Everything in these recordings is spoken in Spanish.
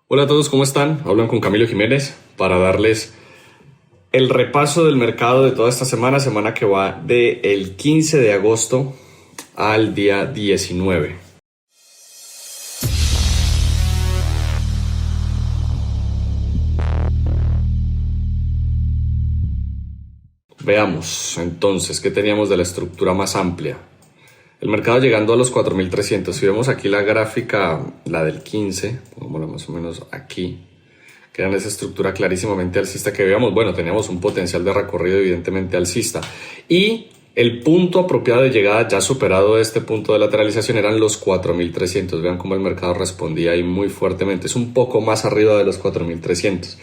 Hola a todos, ¿cómo están? Hablan con Camilo Jiménez para darles el repaso del mercado de toda esta semana que va del 15 de agosto al día 19. Veamos entonces qué teníamos de la estructura más amplia. El mercado llegando a los 4.300. Si vemos aquí la gráfica, la del 15, pongámosla más o menos aquí, que era esa estructura clarísimamente alcista que veíamos. Bueno, teníamos un potencial de recorrido evidentemente alcista. Y el punto apropiado de llegada, ya superado este punto de lateralización, eran los 4.300. Vean cómo el mercado respondía ahí muy fuertemente. Es un poco más arriba de los 4.300.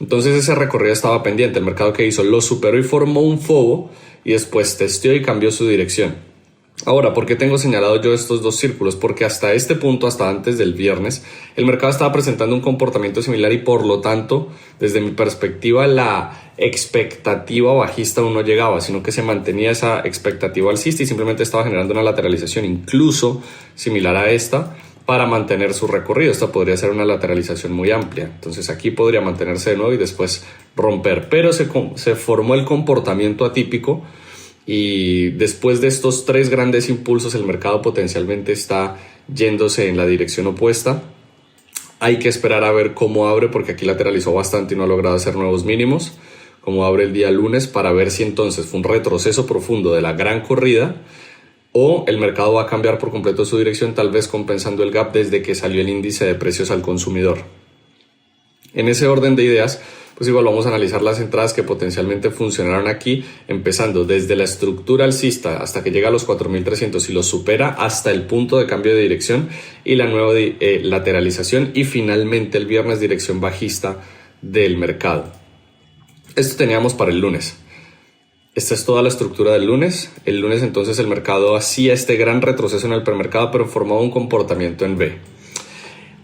Entonces ese recorrido estaba pendiente. El mercado que hizo lo superó y formó un fobo y después testeó y cambió su dirección. Ahora, ¿por qué tengo señalado yo estos dos círculos? Porque hasta este punto, hasta antes del viernes, el mercado estaba presentando un comportamiento similar y por lo tanto, desde mi perspectiva, la expectativa bajista aún no llegaba, sino que se mantenía esa expectativa alcista y simplemente estaba generando una lateralización incluso similar a esta para mantener su recorrido. Esta podría ser una lateralización muy amplia. Entonces aquí podría mantenerse de nuevo y después romper. Pero se formó el comportamiento atípico. Y después de estos tres grandes impulsos, el mercado potencialmente está yéndose en la dirección opuesta. Hay que esperar a ver cómo abre, porque aquí lateralizó bastante y no ha logrado hacer nuevos mínimos. Cómo abre el día lunes, para ver si entonces fue un retroceso profundo de la gran corrida o el mercado va a cambiar por completo su dirección, tal vez compensando el gap desde que salió el índice de precios al consumidor. En ese orden de ideas, pues igual vamos a analizar las entradas que potencialmente funcionaron aquí, empezando desde la estructura alcista hasta que llega a los 4.300 y los supera hasta el punto de cambio de dirección y la nueva lateralización, y finalmente el viernes dirección bajista del mercado. Esto teníamos para el lunes. Esta es toda la estructura del lunes. El lunes entonces el mercado hacía este gran retroceso en el premercado, pero formaba un comportamiento en V.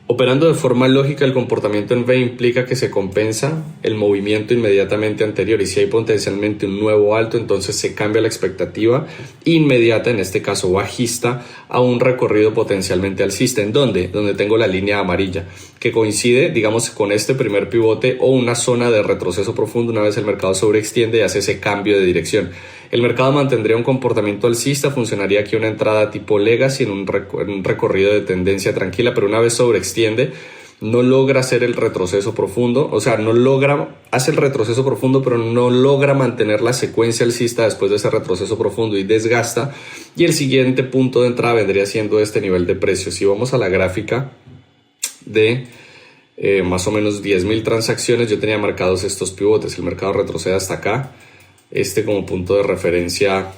Operando de forma lógica, el comportamiento en V implica que se compensa el movimiento inmediatamente anterior, y si hay potencialmente un nuevo alto, entonces se cambia la expectativa inmediata, en este caso bajista, a un recorrido potencialmente alcista. ¿En dónde? Donde tengo la línea amarilla, que coincide, digamos, con este primer pivote o una zona de retroceso profundo una vez el mercado sobreextiende y hace ese cambio de dirección. El mercado mantendría un comportamiento alcista, funcionaría aquí una entrada tipo legacy en un recorrido de tendencia tranquila, pero una vez sobreextiende no logra hacer el retroceso profundo, o sea, hace el retroceso profundo, pero no logra mantener la secuencia alcista después de ese retroceso profundo y desgasta, y el siguiente punto de entrada vendría siendo este nivel de precios. Si vamos a la gráfica de más o menos 10.000 transacciones, yo tenía marcados estos pivotes. El mercado retrocede hasta acá. Como punto de referencia,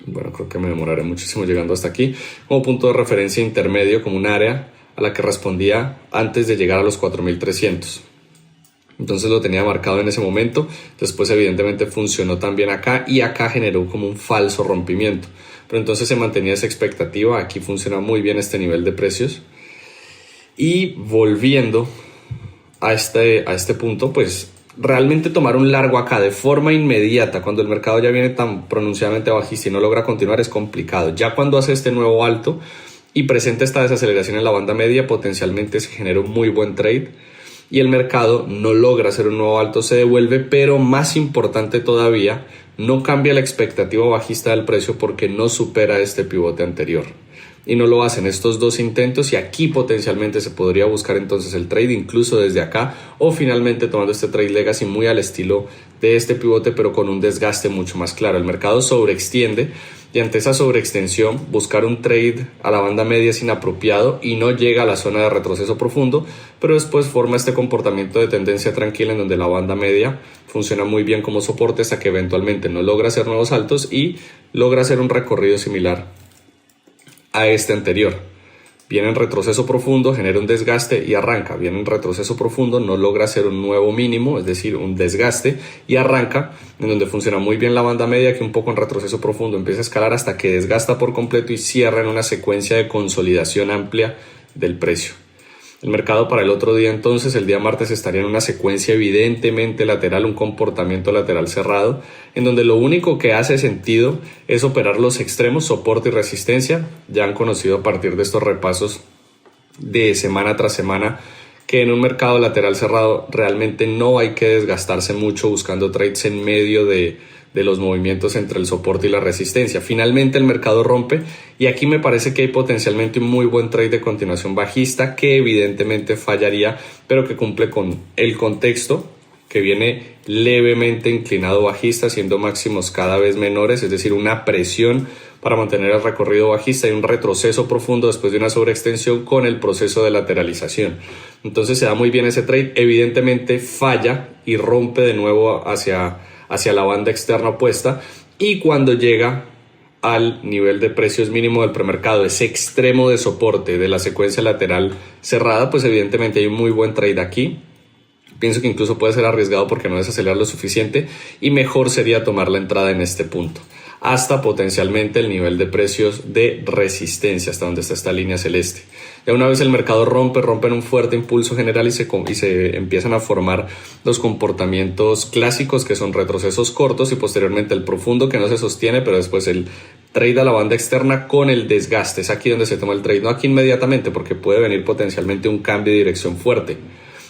bueno, creo que me demoraré muchísimo llegando hasta aquí, como punto de referencia intermedio, como un área a la que respondía antes de llegar a los 4.300. Entonces lo tenía marcado en ese momento. Después evidentemente funcionó también acá, y acá generó como un falso rompimiento, pero entonces se mantenía esa expectativa. Aquí funciona muy bien este nivel de precios, y volviendo a este punto, pues realmente tomar un largo acá de forma inmediata cuando el mercado ya viene tan pronunciadamente bajista y no logra continuar es complicado. Ya cuando hace este nuevo alto y presenta esta desaceleración en la banda media, potencialmente se genera un muy buen trade, y el mercado no logra hacer un nuevo alto, se devuelve, pero más importante todavía, no cambia la expectativa bajista del precio porque no supera este pivote anterior. Y no lo hacen estos dos intentos, y aquí potencialmente se podría buscar entonces el trade incluso desde acá, o finalmente tomando este trade legacy muy al estilo de este pivote, pero con un desgaste mucho más claro. El mercado sobreextiende, y ante esa sobreextensión buscar un trade a la banda media es inapropiado y no llega a la zona de retroceso profundo, pero después forma este comportamiento de tendencia tranquila en donde la banda media funciona muy bien como soporte hasta que eventualmente no logra hacer nuevos altos y logra hacer un recorrido similar a este anterior. Viene en retroceso profundo, genera un desgaste y arranca. Viene en retroceso profundo, no logra hacer un nuevo mínimo, es decir, un desgaste, y arranca en donde funciona muy bien la banda media, que un poco en retroceso profundo empieza a escalar hasta que desgasta por completo y cierra en una secuencia de consolidación amplia del precio. El mercado para el otro día, entonces, el día martes, estaría en una secuencia evidentemente lateral, un comportamiento lateral cerrado, en donde lo único que hace sentido es operar los extremos, soporte y resistencia, ya han conocido a partir de estos repasos de semana tras semana, que en un mercado lateral cerrado realmente no hay que desgastarse mucho buscando trades en medio de los movimientos entre el soporte y la resistencia. Finalmente el mercado rompe y aquí me parece que hay potencialmente un muy buen trade de continuación bajista que evidentemente fallaría, pero que cumple con el contexto que viene levemente inclinado bajista, siendo máximos cada vez menores, es decir, una presión para mantener el recorrido bajista y un retroceso profundo después de una sobreextensión con el proceso de lateralización. Entonces se da muy bien ese trade, evidentemente falla y rompe de nuevo hacia la banda externa opuesta, y cuando llega al nivel de precios mínimo del premercado, ese extremo de soporte de la secuencia lateral cerrada, pues evidentemente hay un muy buen trade aquí. Pienso que incluso puede ser arriesgado porque no desacelerar lo suficiente y mejor sería tomar la entrada en este punto, hasta potencialmente el nivel de precios de resistencia, hasta donde está esta línea celeste. Ya una vez el mercado rompe en un fuerte impulso general y se empiezan a formar los comportamientos clásicos, que son retrocesos cortos y posteriormente el profundo que no se sostiene, pero después el trade a la banda externa con el desgaste. Es aquí donde se toma el trade, no aquí inmediatamente, porque puede venir potencialmente un cambio de dirección fuerte.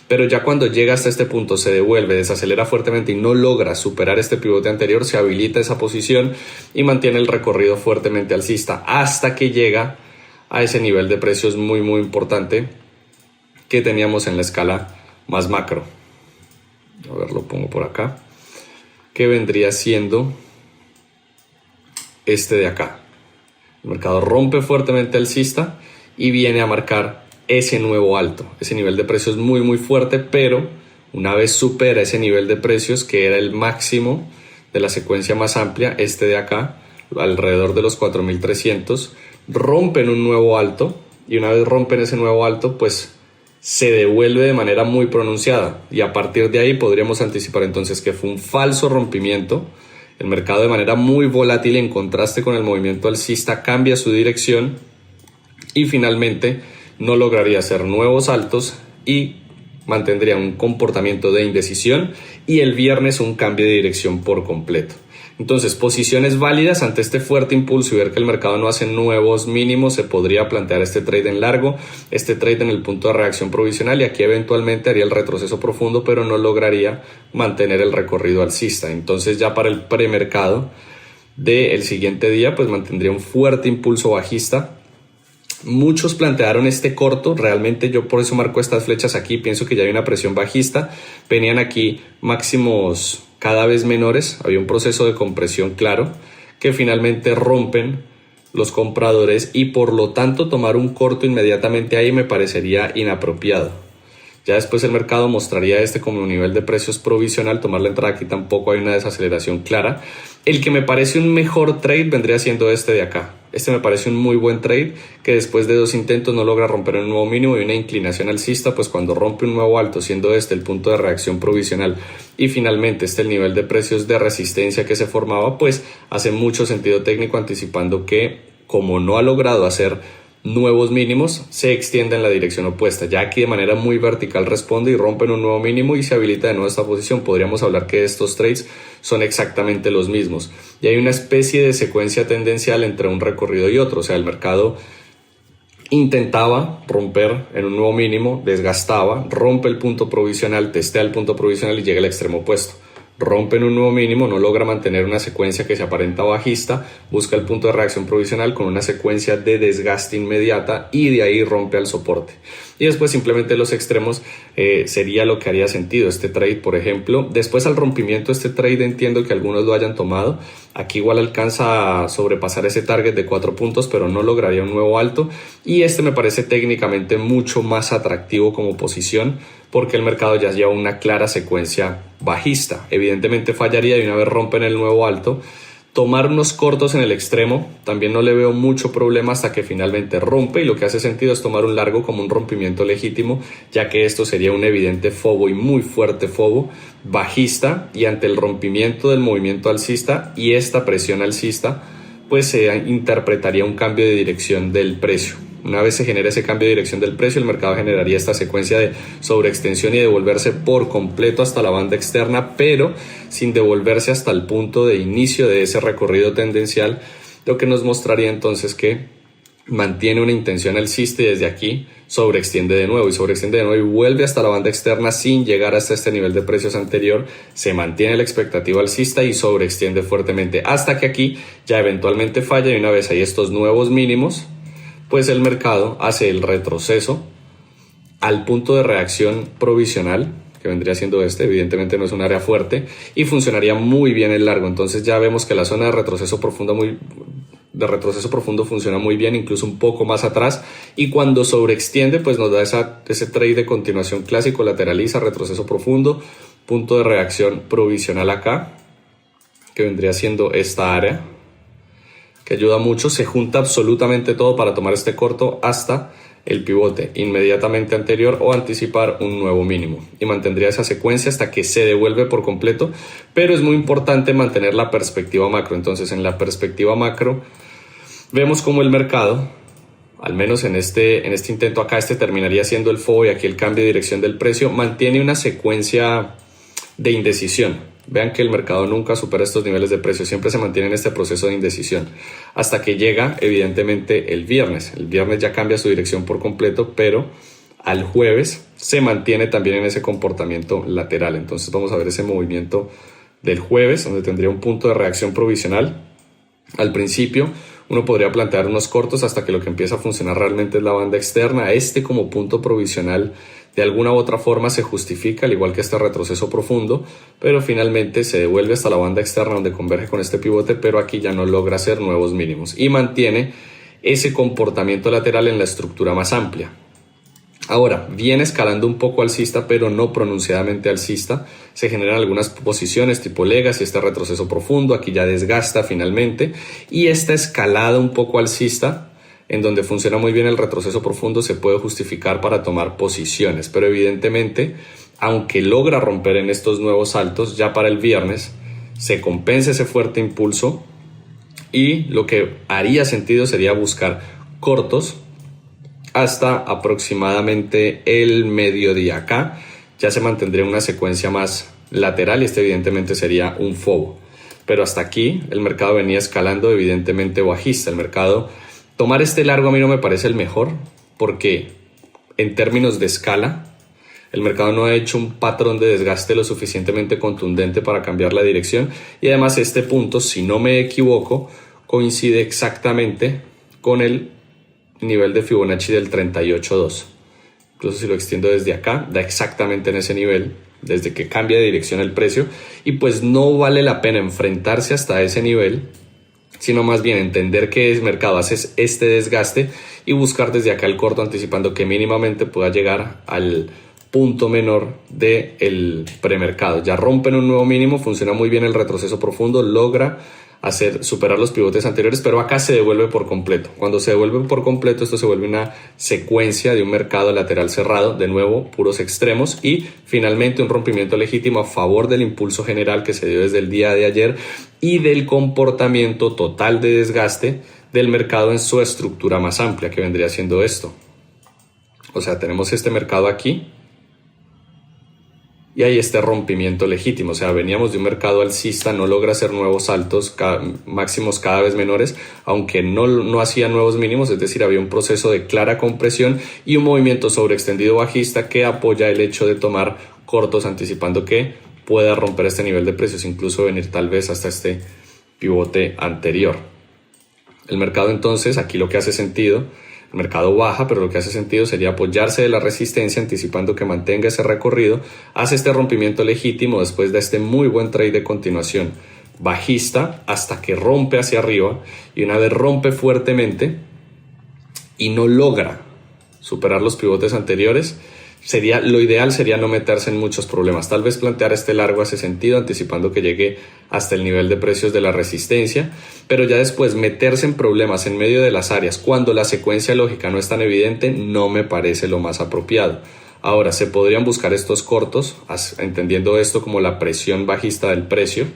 Pero ya cuando llega hasta este punto, se devuelve, desacelera fuertemente y no logra superar este pivote anterior, se habilita esa posición y mantiene el recorrido fuertemente alcista hasta que llega a ese nivel de precios muy importante que teníamos en la escala más macro. A ver, lo pongo por acá, que vendría siendo este de acá. El mercado rompe fuertemente alcista y viene a marcar ese nuevo alto. Ese nivel de precios muy fuerte, pero una vez supera ese nivel de precios que era el máximo de la secuencia más amplia, este de acá, alrededor de los 4.300, rompen un nuevo alto, y una vez rompen ese nuevo alto, pues se devuelve de manera muy pronunciada, y a partir de ahí podríamos anticipar entonces que fue un falso rompimiento. El mercado, de manera muy volátil en contraste con el movimiento alcista, cambia su dirección y finalmente no lograría hacer nuevos altos y mantendría un comportamiento de indecisión, y el viernes un cambio de dirección por completo. Entonces, posiciones válidas ante este fuerte impulso y ver que el mercado no hace nuevos mínimos, se podría plantear este trade en largo, este trade en el punto de reacción provisional, y aquí eventualmente haría el retroceso profundo, pero no lograría mantener el recorrido alcista. Entonces ya para el premercado del siguiente día, pues mantendría un fuerte impulso bajista. Muchos plantearon este corto, realmente yo por eso marco estas flechas aquí, pienso que ya hay una presión bajista, venían aquí máximos cada vez menores, había un proceso de compresión claro, que finalmente rompen los compradores y por lo tanto tomar un corto inmediatamente ahí me parecería inapropiado. Ya después el mercado mostraría este como un nivel de precios provisional, tomar la entrada aquí tampoco hay una desaceleración clara. El que me parece un mejor trade vendría siendo este de acá. Este me parece un muy buen trade que después de 2 intentos no logra romper un nuevo mínimo y una inclinación alcista, pues cuando rompe un nuevo alto, siendo este el punto de reacción provisional y finalmente el nivel de precios de resistencia que se formaba, pues hace mucho sentido técnico, anticipando que como no ha logrado hacer nuevos mínimos, se extiende en la dirección opuesta. Ya aquí de manera muy vertical responde y rompen un nuevo mínimo y se habilita de nuevo esta posición. Podríamos hablar que estos trades son exactamente los mismos y hay una especie de secuencia tendencial entre un recorrido y otro. O sea, el mercado intentaba romper en un nuevo mínimo, desgastaba, rompe el punto provisional, testea el punto provisional y llega al extremo opuesto. Rompe en un nuevo mínimo, no logra mantener una secuencia que se aparenta bajista, busca el punto de reacción provisional con una secuencia de desgaste inmediata y de ahí rompe al soporte. Y después simplemente los extremos sería lo que haría sentido este trade, por ejemplo. Después al rompimiento este trade entiendo que algunos lo hayan tomado. Aquí igual alcanza a sobrepasar ese target de 4 puntos, pero no lograría un nuevo alto. Y este me parece técnicamente mucho más atractivo como posición, porque el mercado ya lleva una clara secuencia bajista. Evidentemente fallaría y una vez rompen el nuevo alto, tomar unos cortos en el extremo también no le veo mucho problema hasta que finalmente rompe, y lo que hace sentido es tomar un largo como un rompimiento legítimo, ya que esto sería un evidente fobo y muy fuerte fobo bajista, y ante el rompimiento del movimiento alcista y esta presión alcista pues se interpretaría un cambio de dirección del precio. Una vez se genera ese cambio de dirección del precio, el mercado generaría esta secuencia de sobreextensión y devolverse por completo hasta la banda externa, pero sin devolverse hasta el punto de inicio de ese recorrido tendencial, lo que nos mostraría entonces que mantiene una intención alcista y desde aquí sobreextiende de nuevo y vuelve hasta la banda externa sin llegar hasta este nivel de precios anterior, se mantiene la expectativa alcista y sobreextiende fuertemente hasta que aquí ya eventualmente falla y una vez hay estos nuevos mínimos, pues el mercado hace el retroceso al punto de reacción provisional, que vendría siendo evidentemente no es un área fuerte y funcionaría muy bien el largo. Entonces ya vemos que la zona de retroceso profundo funciona muy bien, incluso un poco más atrás, y cuando sobreextiende pues nos da ese trade de continuación clásico, lateraliza, retroceso profundo, punto de reacción provisional acá, que vendría siendo esta área, que ayuda mucho, se junta absolutamente todo para tomar este corto hasta el pivote inmediatamente anterior o anticipar un nuevo mínimo y mantendría esa secuencia hasta que se devuelve por completo, pero es muy importante mantener la perspectiva macro. Entonces en la perspectiva macro vemos como el mercado, al menos en este intento acá, terminaría siendo el FOBO y aquí el cambio de dirección del precio, mantiene una secuencia de indecisión. Vean que el mercado nunca supera estos niveles de precio, siempre se mantiene en este proceso de indecisión hasta que llega evidentemente el viernes. El viernes ya cambia su dirección por completo, pero al jueves se mantiene también en ese comportamiento lateral. Entonces vamos a ver ese movimiento del jueves, donde tendría un punto de reacción provisional. Al principio uno podría plantear unos cortos hasta que lo que empieza a funcionar realmente es la banda externa. Como punto provisional de alguna u otra forma se justifica, al igual que este retroceso profundo, pero finalmente se devuelve hasta la banda externa donde converge con este pivote, pero aquí ya no logra hacer nuevos mínimos y mantiene ese comportamiento lateral en la estructura más amplia. Ahora, viene escalando un poco alcista, pero no pronunciadamente alcista. Se generan algunas posiciones tipo legacy, este retroceso profundo, aquí ya desgasta finalmente. Y esta escalada un poco alcista, en donde funciona muy bien el retroceso profundo, se puede justificar para tomar posiciones. Pero evidentemente, aunque logra romper en estos nuevos altos, ya para el viernes se compensa ese fuerte impulso y lo que haría sentido sería buscar cortos hasta aproximadamente el mediodía. Acá ya se mantendría una secuencia más lateral y evidentemente sería un FOBO. Pero hasta aquí el mercado venía escalando evidentemente bajista. El mercado, tomar este largo a mí no me parece el mejor porque en términos de escala el mercado no ha hecho un patrón de desgaste lo suficientemente contundente para cambiar la dirección y además este punto, si no me equivoco, coincide exactamente con el nivel de Fibonacci del 38.2. Incluso si lo extiendo desde acá, da exactamente en ese nivel, desde que cambia de dirección el precio, y pues no vale la pena enfrentarse hasta ese nivel, sino más bien entender que el mercado hace este desgaste y buscar desde acá el corto, anticipando que mínimamente pueda llegar al punto menor del premercado. Ya rompen un nuevo mínimo, funciona muy bien el retroceso profundo, logra superar los pivotes anteriores, pero acá se devuelve por completo. Cuando se devuelve por completo, esto se vuelve una secuencia de un mercado lateral cerrado, de nuevo puros extremos, y finalmente un rompimiento legítimo a favor del impulso general que se dio desde el día de ayer y del comportamiento total de desgaste del mercado en su estructura más amplia, que vendría siendo esto. O sea, tenemos este mercado aquí y hay este rompimiento legítimo. O sea, veníamos de un mercado alcista, no logra hacer nuevos altos, máximos cada vez menores, aunque no hacía nuevos mínimos, es decir, había un proceso de clara compresión y un movimiento sobreextendido bajista que apoya el hecho de tomar cortos, anticipando que pueda romper este nivel de precios, incluso venir tal vez hasta este pivote anterior. El mercado entonces, aquí lo que hace sentido, el mercado baja, pero lo que hace sentido sería apoyarse de la resistencia, anticipando que mantenga ese recorrido, hace este rompimiento legítimo después de este muy buen trade de continuación bajista hasta que rompe hacia arriba, y una vez rompe fuertemente y no logra superar los pivotes anteriores, lo ideal sería no meterse en muchos problemas. Tal vez plantear este largo hace sentido, anticipando que llegue hasta el nivel de precios de la resistencia, pero ya después meterse en problemas en medio de las áreas cuando la secuencia lógica no es tan evidente no me parece lo más apropiado. Ahora, se podrían buscar estos cortos, entendiendo esto como la presión bajista del precio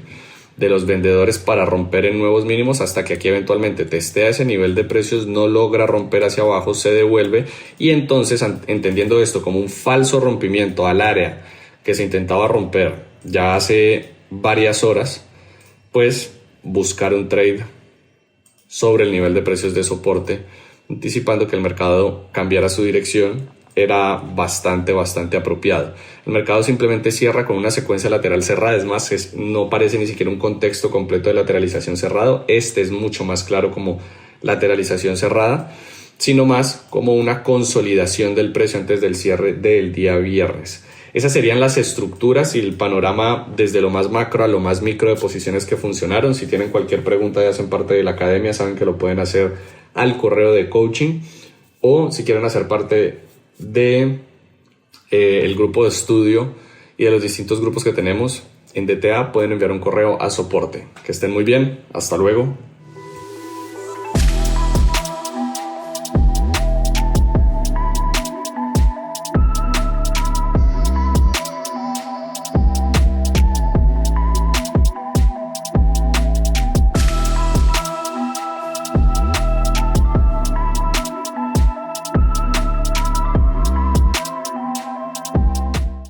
de los vendedores para romper en nuevos mínimos hasta que aquí eventualmente testea ese nivel de precios, no logra romper hacia abajo, se devuelve, y entonces, entendiendo esto como un falso rompimiento al área que se intentaba romper ya hace varias horas, pues buscar un trade sobre el nivel de precios de soporte anticipando que el mercado cambiara su dirección, era bastante apropiado. El mercado simplemente cierra con una secuencia lateral cerrada, es más, no parece ni siquiera un contexto completo de lateralización cerrado. Este es mucho más claro como lateralización cerrada, sino más como una consolidación del precio antes del cierre del día viernes. Esas serían las estructuras y el panorama desde lo más macro a lo más micro de posiciones que funcionaron. Si tienen cualquier pregunta y hacen parte de la academia, saben que lo pueden hacer al correo de coaching, o si quieren hacer parte de el grupo de estudio y de los distintos grupos que tenemos en DTA, pueden enviar un correo a soporte. Que estén muy bien, hasta luego.